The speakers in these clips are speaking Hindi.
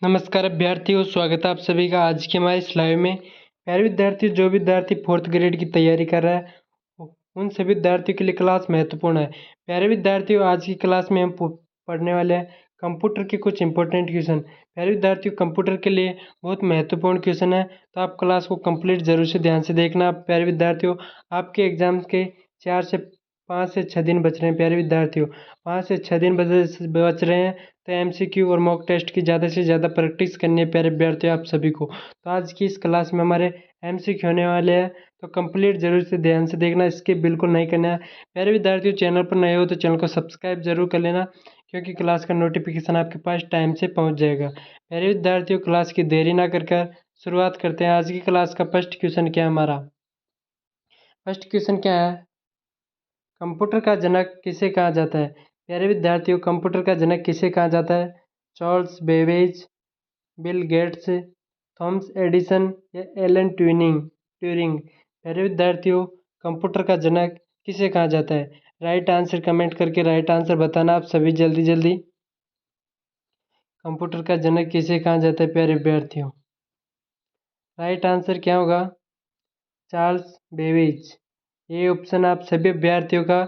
नमस्कार अभ्यर्थियों, स्वागत है आप सभी का आज के हमारे इस लाइव में। प्यारे विद्यार्थी, जो विद्यार्थी फोर्थ ग्रेड की तैयारी कर रहा है उन सभी विद्यार्थियों के लिए क्लास महत्वपूर्ण है। प्यारे विद्यार्थियों, आज की क्लास में हम पढ़ने वाले हैं कंप्यूटर के कुछ इंपॉर्टेंट क्वेश्चन। प्यारे विद्यार्थियों, कंप्यूटर के लिए बहुत महत्वपूर्ण क्वेश्चन है, तो आप क्लास को कंप्लीट जरूर से ध्यान से देखना। प्यारे विद्यार्थियों, आपके एग्जाम के 5 से 6 दिन बच रहे हैं। प्यारे विद्यार्थियों, 5 से 6 दिन बच रहे हैं, तो एमसीक्यू और मॉक टेस्ट की ज़्यादा से ज़्यादा प्रैक्टिस करनी है प्यारे विद्यार्थियों आप सभी को। तो आज की इस क्लास में हमारे एमसीक्यू होने वाले हैं, तो कंप्लीट जरूर से ध्यान से देखना, स्किप बिल्कुल नहीं करना है। प्यारे विद्यार्थियों, चैनल पर नए हो तो चैनल को सब्सक्राइब जरूर कर लेना, क्योंकि क्लास का नोटिफिकेशन आपके पास टाइम से पहुंच जाएगा। प्यारे विद्यार्थियों, क्लास की देरी ना कर शुरुआत करते हैं। आज की क्लास का फर्स्ट क्वेश्चन क्या है हमारा? फर्स्ट क्वेश्चन क्या है? कंप्यूटर का जनक किसे कहा जाता है? प्यारे विद्यार्थियों, कंप्यूटर का जनक किसे कहा जाता है? Charles Babbage, Bill Gates, Thomas Edison या एलन ट्यूरिंग? प्यारे विद्यार्थियों, कंप्यूटर का जनक किसे कहा जाता है? राइट आंसर कमेंट करके राइट आंसर बताना आप सभी जल्दी जल्दी। कंप्यूटर का जनक किसे कहा जाता है प्यारे विद्यार्थियों? राइट आंसर क्या होगा? Charles Babbage. ये ऑप्शन आप सभी अभ्यर्थियों का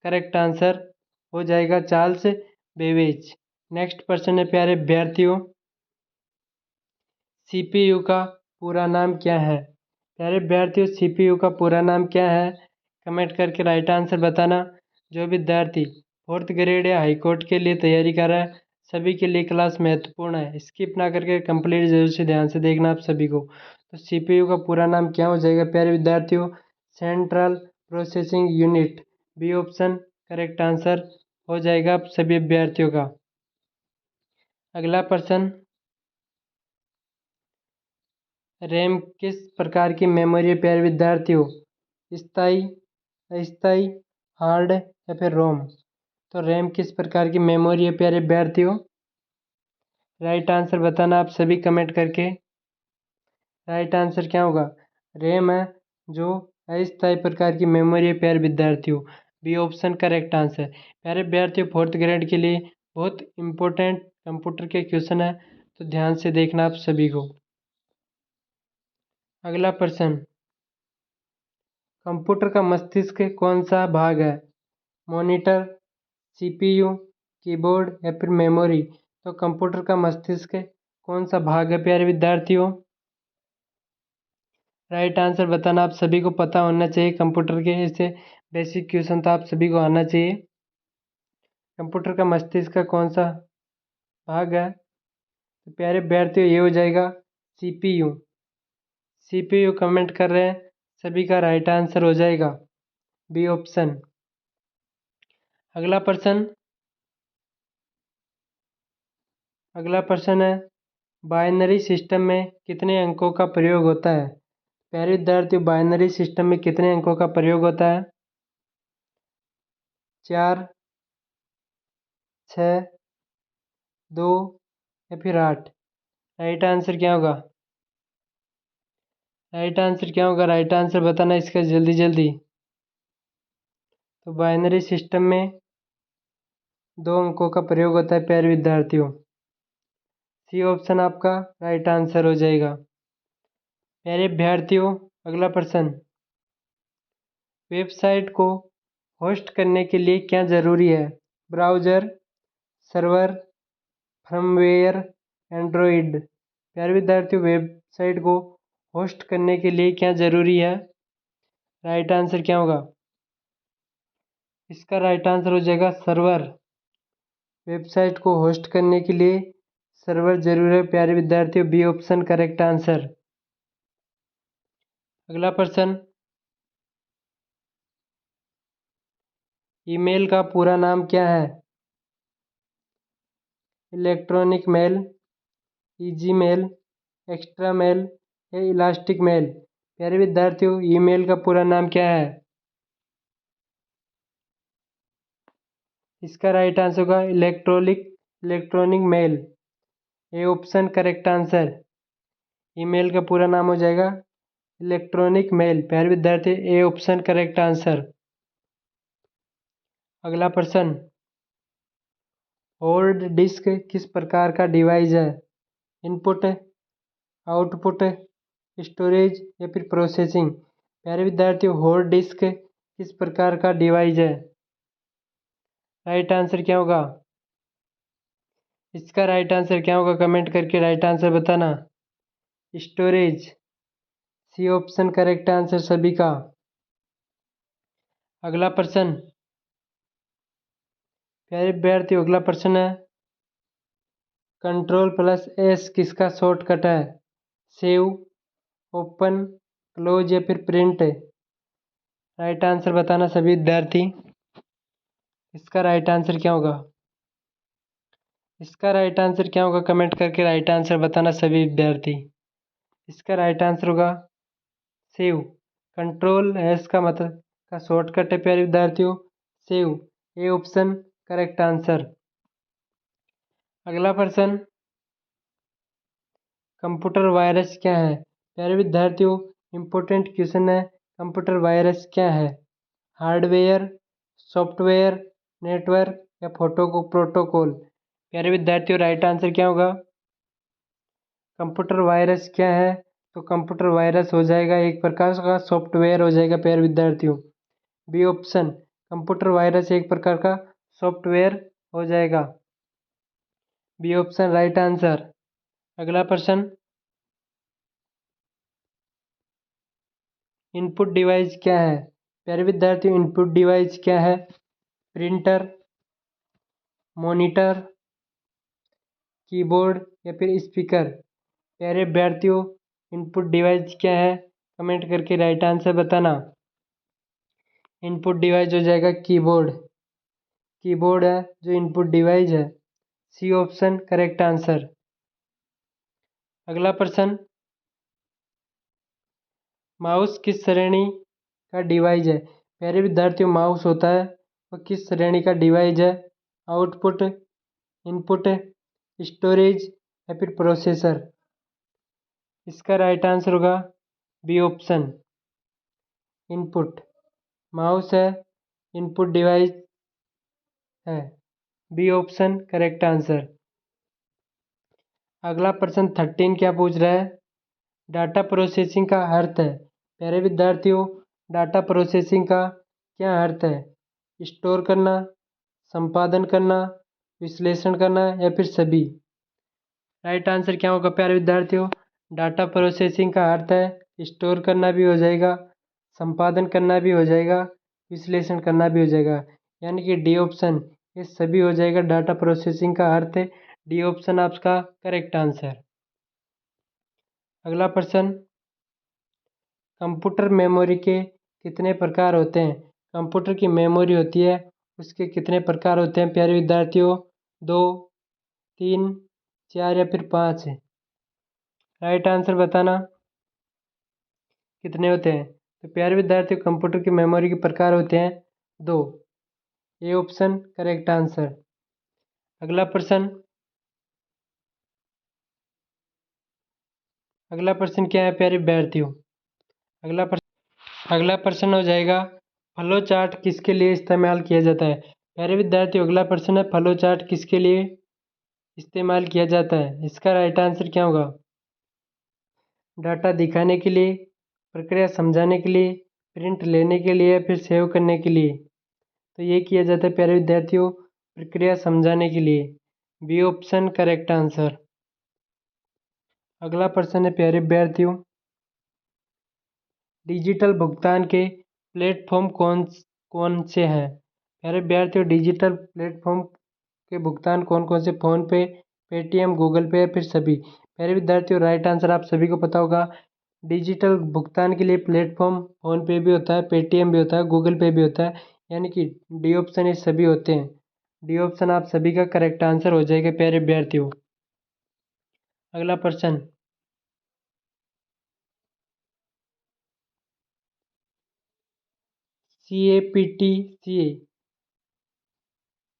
करेक्ट आंसर हो जाएगा, चार्ल्स बेबेज। नेक्स्ट प्रश्न है प्यारे अभ्यर्थियों, सीपीयू का पूरा नाम क्या है? प्यारे विद्यार्थियों, सीपीयू का पूरा नाम क्या है? कमेंट करके राइट आंसर बताना। जो विद्यार्थी फोर्थ ग्रेड या हाई कोर्ट के लिए तैयारी कर रहा है सभी के लिए क्लास महत्वपूर्ण है, स्किप ना करके कंप्लीट जरूर से ध्यान से देखना आप सभी को। तो सीपीयू का पूरा नाम क्या हो जाएगा प्यारे विद्यार्थियों? Central processing unit. B option correct answer हो जाएगा आप सभी अभ्यर्थियों का। अगला प्रश्न, रैम किस प्रकार की मेमोरी है प्यारे विद्यार्थियों? स्थाई, अस्थाई, हार्ड या फिर रोम? तो रैम किस प्रकार की मेमोरी है प्यारे विद्यार्थियों? राइट आंसर बताना आप सभी कमेंट करके। राइट आंसर क्या होगा? रैम है जो अस्थायी प्रकार की मेमोरी है प्यारे विद्यार्थियों। B option correct answer. प्यारे विद्यार्थियों, फोर्थ ग्रेड के लिए बहुत इंपॉर्टेंट कंप्यूटर के क्वेश्चन है, तो ध्यान से देखना आप सभी को। अगला प्रश्न, कंप्यूटर का मस्तिष्क कौन सा भाग है? मॉनिटर, सीपीयू, कीबोर्ड या फिर मेमोरी? तो कंप्यूटर का मस्तिष्क कौन सा भाग है प्यारे विद्यार्थियों? राइट आंसर बताना आप सभी को पता होना चाहिए, कंप्यूटर के ऐसे बेसिक क्वेश्चन तो आप सभी को आना चाहिए। कंप्यूटर का मस्तिष्क का कौन सा भाग है? तो प्यारे विद्यार्थियों, ये हो जाएगा सीपीयू। सीपीयू कमेंट कर रहे हैं सभी का राइट आंसर हो जाएगा बी ऑप्शन। अगला प्रश्न, अगला प्रश्न है, बाइनरी सिस्टम में कितने अंकों का प्रयोग होता है? प्यारे विद्यार्थियों, बाइनरी सिस्टम में कितने अंकों का प्रयोग होता है? 4, 6, 2 या फिर 8? राइट आंसर क्या होगा? राइट आंसर क्या होगा? राइट आंसर बताना इसका जल्दी जल्दी। तो बाइनरी सिस्टम में 2 अंकों का प्रयोग होता है प्यारे विद्यार्थियों। सी ऑप्शन आपका राइट आंसर हो जाएगा। प्यारे विद्यार्थियों, अगला प्रश्न, वेबसाइट को होस्ट करने के लिए क्या ज़रूरी है? Browser, server, firmware, Android? प्यारे विद्यार्थियों, वेबसाइट को होस्ट करने के लिए क्या ज़रूरी है? राइट आंसर क्या होगा? इसका राइट आंसर हो जाएगा सर्वर। वेबसाइट को होस्ट करने के लिए सर्वर जरूर है प्यारे विद्यार्थियों। B option correct answer. अगला प्रश्न, ईमेल का पूरा नाम क्या है? Electronic mail, easy mail, extra mail या इलास्टिक मेल? प्यारे विद्यार्थियों, ईमेल का पूरा नाम क्या है? इसका राइट आंसर होगा electronic mail. A option correct answer. Email का पूरा नाम हो जाएगा इलेक्ट्रॉनिक मेल। प्यारे विद्यार्थी, ए ऑप्शन करेक्ट आंसर। अगला प्रश्न, हार्ड डिस्क किस प्रकार का डिवाइस है? इनपुट, आउटपुट, स्टोरेज या फिर प्रोसेसिंग। प्यारे विद्यार्थियों, हार्ड डिस्क किस प्रकार का डिवाइस है? राइट आंसर क्या होगा? इसका राइट आंसर क्या होगा? कमेंट करके राइट आंसर बताना। Storage, C option correct answer सभी का। अगला प्रश्न, प्यारे विद्यार्थियों, अगला प्रश्न है कंट्रोल प्लस एस किसका शॉर्टकट है? सेव, ओपन, क्लोज या फिर प्रिंट? राइट आंसर बताना सभी विद्यार्थी। इसका राइट आंसर क्या होगा? इसका राइट आंसर क्या होगा? कमेंट करके राइट आंसर बताना सभी विद्यार्थी। इसका राइट आंसर होगा सेव। कंट्रोल एस का मतलब का शॉर्टकट है प्यारे विद्यार्थियों सेव। ए ऑप्शन करेक्ट आंसर। अगला प्रश्न, कंप्यूटर वायरस क्या है? प्यारे विद्यार्थियों, इंपॉर्टेंट क्वेश्चन है। कंप्यूटर वायरस क्या है? हार्डवेयर, सॉफ्टवेयर, नेटवर्क या फोटो को प्रोटोकॉल? प्यारे विद्यार्थियों, राइट आंसर क्या होगा? कंप्यूटर वायरस क्या है? तो कंप्यूटर वायरस हो जाएगा एक प्रकार का सॉफ्टवेयर हो जाएगा प्यारे विद्यार्थियों। बी ऑप्शन, कंप्यूटर वायरस एक प्रकार का सॉफ्टवेयर हो जाएगा। B option right answer. अगला प्रश्न, इनपुट डिवाइस क्या है? प्यारे विद्यार्थियों, इनपुट डिवाइस क्या है? प्रिंटर, मॉनिटर, कीबोर्ड या फिर स्पीकर? प्यारे विद्यार्थियों, इनपुट डिवाइस क्या है? कमेंट करके राइट आंसर बताना। इनपुट डिवाइस हो जाएगा कीबोर्ड। कीबोर्ड है जो इनपुट डिवाइस है। C option correct answer. अगला प्रश्न, माउस किस श्रेणी का डिवाइस है? प्यारे विद्यार्थियों, माउस होता है वो किस श्रेणी का डिवाइस है? आउटपुट, इनपुट, स्टोरेज या फिर प्रोसेसर? इसका राइट आंसर होगा बी ऑप्शन इनपुट। माउस है इनपुट डिवाइस है। B option correct answer. अगला प्रश्न 13 क्या पूछ रहा है? डाटा प्रोसेसिंग का अर्थ है। प्यारे विद्यार्थियों, डाटा प्रोसेसिंग का क्या अर्थ है? स्टोर करना, संपादन करना, विश्लेषण करना या फिर सभी? राइट आंसर क्या होगा प्यारे विद्यार्थियों? डाटा प्रोसेसिंग का अर्थ है स्टोर करना भी हो जाएगा, संपादन करना भी हो जाएगा, विश्लेषण करना भी हो जाएगा। यानी कि डी ऑप्शन ये सभी हो जाएगा। डाटा प्रोसेसिंग का अर्थ है। डी ऑप्शन आपका करेक्ट आंसर। अगला प्रश्न, कंप्यूटर मेमोरी के कितने प्रकार होते हैं? कंप्यूटर की मेमोरी होती है उसके कितने प्रकार होते हैं प्यारे विद्यार्थियों? 2, 3, 4 या फिर 5? राइट आंसर बताना कितने होते हैं। तो प्यारे विद्यार्थियों, कंप्यूटर की मेमोरी के प्रकार होते हैं 2। ए ऑप्शन करेक्ट आंसर। अगला प्रश्न, अगला प्रश्न क्या है प्यारे विद्यार्थियों? अगला प्रश्न हो जाएगा फ्लो चार्ट किसके लिए इस्तेमाल किया जाता है? प्यारे विद्यार्थियों, अगला प्रश्न है फ्लो चार्ट किसके लिए इस्तेमाल किया जाता है? इसका राइट आंसर क्या होगा? डाटा दिखाने के लिए, प्रक्रिया समझाने के लिए, प्रिंट लेने के लिए, फिर सेव करने के लिए? तो ये किया जाता है प्यारे विद्यार्थियों प्रक्रिया समझाने के लिए। B option correct answer. अगला प्रश्न है प्यारे विद्यार्थियों, डिजिटल भुगतान के प्लेटफॉर्म कौन कौन से हैं? प्यारे विद्यार्थियों, डिजिटल प्लेटफॉर्म के भुगतान कौन कौन से? फ़ोन पे, पेटीएम, गूगल पे या फिर सभी? प्यारे विद्यार्थियों, राइट आंसर आप सभी को पता होगा। डिजिटल भुगतान के लिए प्लेटफॉर्म फ़ोन पे भी होता है, पेटीएम भी होता है, गूगल पे भी होता है। यानी कि डी ऑप्शन ये सभी होते हैं। डी ऑप्शन आप सभी का करेक्ट आंसर हो जाएगा प्यारे विद्यार्थियों। अगला प्रश्न, CAPTCA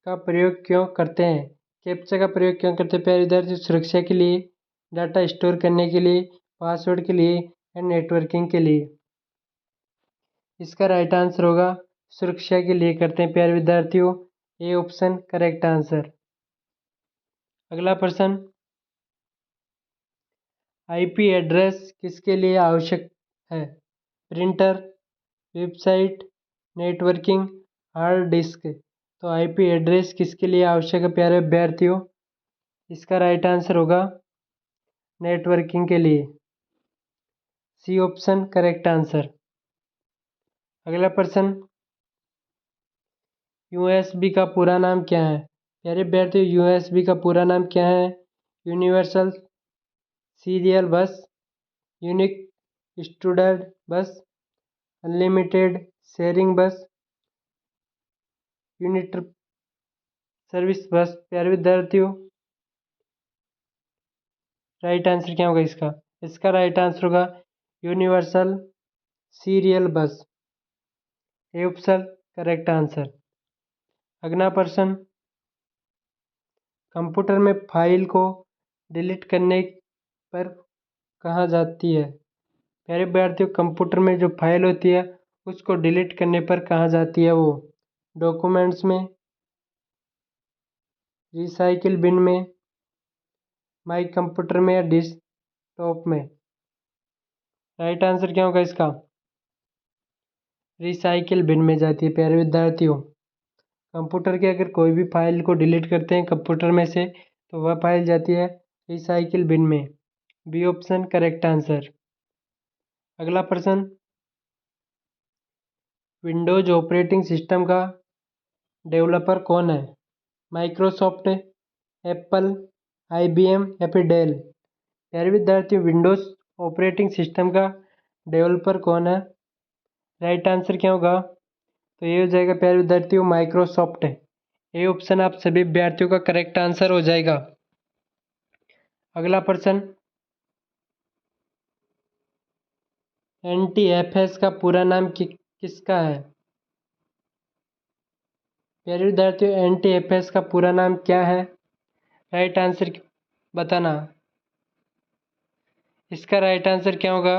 का प्रयोग क्यों करते हैं? कैप्चा का प्रयोग क्यों करते हैं प्यारे विद्यार्थियों? सुरक्षा के लिए, डाटा स्टोर करने के लिए, पासवर्ड के लिए या नेटवर्किंग के लिए? इसका राइट आंसर होगा सुरक्षा के लिए करते हैं प्यारे विद्यार्थियों। ए ऑप्शन करेक्ट आंसर। अगला प्रश्न, आईपी एड्रेस किसके लिए आवश्यक है? Printer, website, networking, hard disk. तो आईपी एड्रेस किसके लिए आवश्यक है प्यारे विद्यार्थियों? इसका राइट आंसर होगा नेटवर्किंग के लिए। C option correct answer. अगला प्रश्न, यूएसबी का पूरा नाम क्या है? प्यारे विद्यार्थियों, यूएसबी का पूरा नाम क्या है? यूनिवर्सल सीरियल बस, यूनिक स्टूडेंट बस, अनलिमिटेड शेयरिंग बस, यूनिट सर्विस बस। प्यारे विद्यार्थियों, राइट आंसर क्या होगा इसका? इसका राइट आंसर होगा यूनिवर्सल सीरियल बस। ए ऑप्शन करेक्ट आंसर। अगला प्रश्न, कंप्यूटर में फाइल को डिलीट करने पर कहाँ जाती है? प्यारे विद्यार्थियों, कंप्यूटर में जो फाइल होती है उसको डिलीट करने पर कहाँ जाती है वो? डॉक्यूमेंट्स में, रिसाइकिल बिन में, माई कंप्यूटर में या डेस्कटॉप में? राइट आंसर क्या होगा इसका? रिसाइकिल बिन में जाती है। प्यारे विद्यार्थियों, कंप्यूटर के अगर कोई भी फाइल को डिलीट करते हैं कंप्यूटर में से तो वह फाइल जाती है रिसाइकिल बिन में। B option correct answer. अगला प्रश्न, विंडोज ऑपरेटिंग सिस्टम का डेवलपर कौन है? माइक्रोसॉफ्ट, एप्पल, आईबीएम या फिर डेल? प्यारे विद्यार्थियों, विंडोज ऑपरेटिंग सिस्टम का डेवलपर कौन है? राइट आंसर क्या होगा? तो ये हो जाएगा प्यारे विद्यार्थियों माइक्रोसॉफ्ट है। ये ऑप्शन आप सभी विद्यार्थियों का करेक्ट आंसर हो जाएगा। अगला प्रश्न, एनटीएफएस का पूरा नाम किसका है? प्यारे विद्यार्थियों, एनटीएफएस का पूरा नाम क्या है? राइट आंसर बताना। इसका राइट आंसर क्या होगा?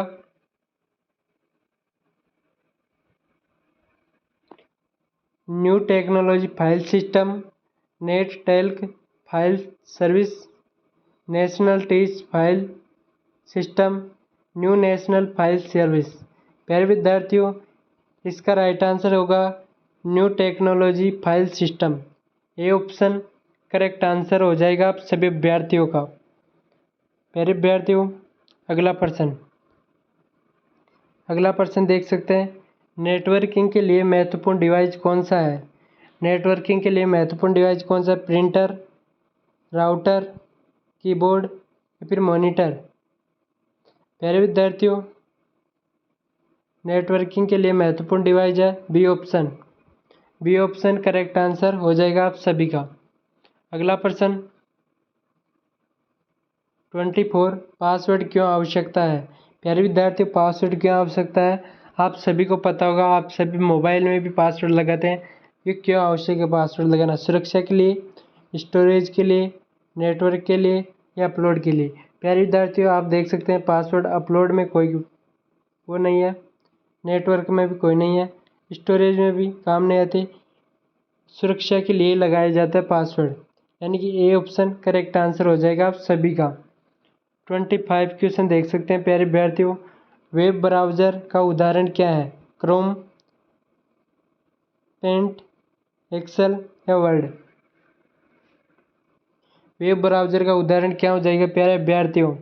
New technology file system, net talc file service, national teach file system, new national file service. प्यारे विद्यार्थियों, इसका राइट आंसर होगा न्यू टेक्नोलॉजी फाइल सिस्टम। ये ऑप्शन करेक्ट आंसर हो जाएगा आप सभी विद्यार्थियों का। प्यारे विद्यार्थियों, अगला प्रश्न देख सकते हैं, नेटवर्किंग के लिए महत्वपूर्ण डिवाइस कौन सा है? नेटवर्किंग के लिए महत्वपूर्ण डिवाइस कौन सा? प्रिंटर, राउटर, कीबोर्ड या फिर मॉनिटर? प्यारे विद्यार्थियों, नेटवर्किंग के लिए महत्वपूर्ण डिवाइस है B option. B option correct answer हो जाएगा आप सभी का। अगला प्रश्न, 24 पासवर्ड क्यों आवश्यकता है? प्यारे विद्यार्थियों, पासवर्ड क्यों आवश्यकता है? आप सभी को पता होगा, आप सभी मोबाइल में भी पासवर्ड लगाते हैं। ये क्यों आवश्यक है पासवर्ड लगाना? सुरक्षा के लिए, स्टोरेज के लिए, नेटवर्क के लिए या अपलोड के लिए? प्यारे विद्यार्थियों, आप देख सकते हैं पासवर्ड अपलोड में कोई वो नहीं है, नेटवर्क में भी कोई नहीं है, स्टोरेज में भी काम नहीं आती, सुरक्षा के लिए लगाया जाता है पासवर्ड। यानी कि ए ऑप्शन करेक्ट आंसर हो जाएगा आप सभी का। 25 क्वेश्चन देख सकते हैं प्यारे विद्यार्थियों, वेब ब्राउज़र का उदाहरण क्या है? क्रोम, पेंट, एक्सेल या वर्ड? वेब ब्राउज़र का उदाहरण क्या हो जाएगा प्यारे विद्यार्थियों?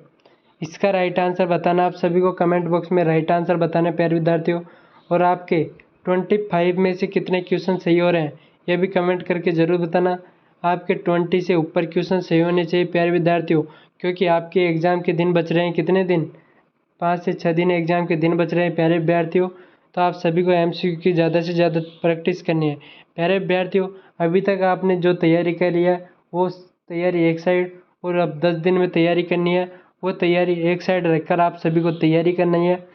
इसका राइट आंसर बताना आप सभी को कमेंट बॉक्स में राइट आंसर बताना प्यारे विद्यार्थियों। और आपके 25 में से कितने क्वेश्चन सही हो रहे हैं यह भी कमेंट करके ज़रूर बताना। आपके 20 से ऊपर क्वेश्चन सही होने चाहिए प्यारे विद्यार्थियों, क्योंकि आपके एग्ज़ाम के दिन बच रहे हैं। कितने दिन? 5 से 6 दिन एग्ज़ाम के दिन बच रहे हैं प्यारे विद्यार्थियों। तो आप सभी को MCQ की ज़्यादा से ज़्यादा प्रैक्टिस करनी है प्यारे विद्यार्थियों। अभी तक आपने जो तैयारी करी है वो तैयारी एक साइड, और अब 10 दिन में तैयारी करनी है वो तैयारी एक साइड रखकर आप सभी को तैयारी करनी है।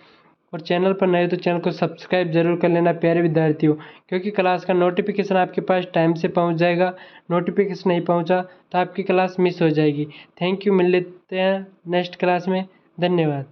और चैनल पर नए तो चैनल को सब्सक्राइब जरूर कर लेना प्यारे विद्यार्थियों, क्योंकि क्लास का नोटिफिकेशन आपके पास टाइम से पहुंच जाएगा। नोटिफिकेशन नहीं पहुंचा तो आपकी क्लास मिस हो जाएगी। थैंक यू, मिल लेते हैं नेक्स्ट क्लास में। धन्यवाद।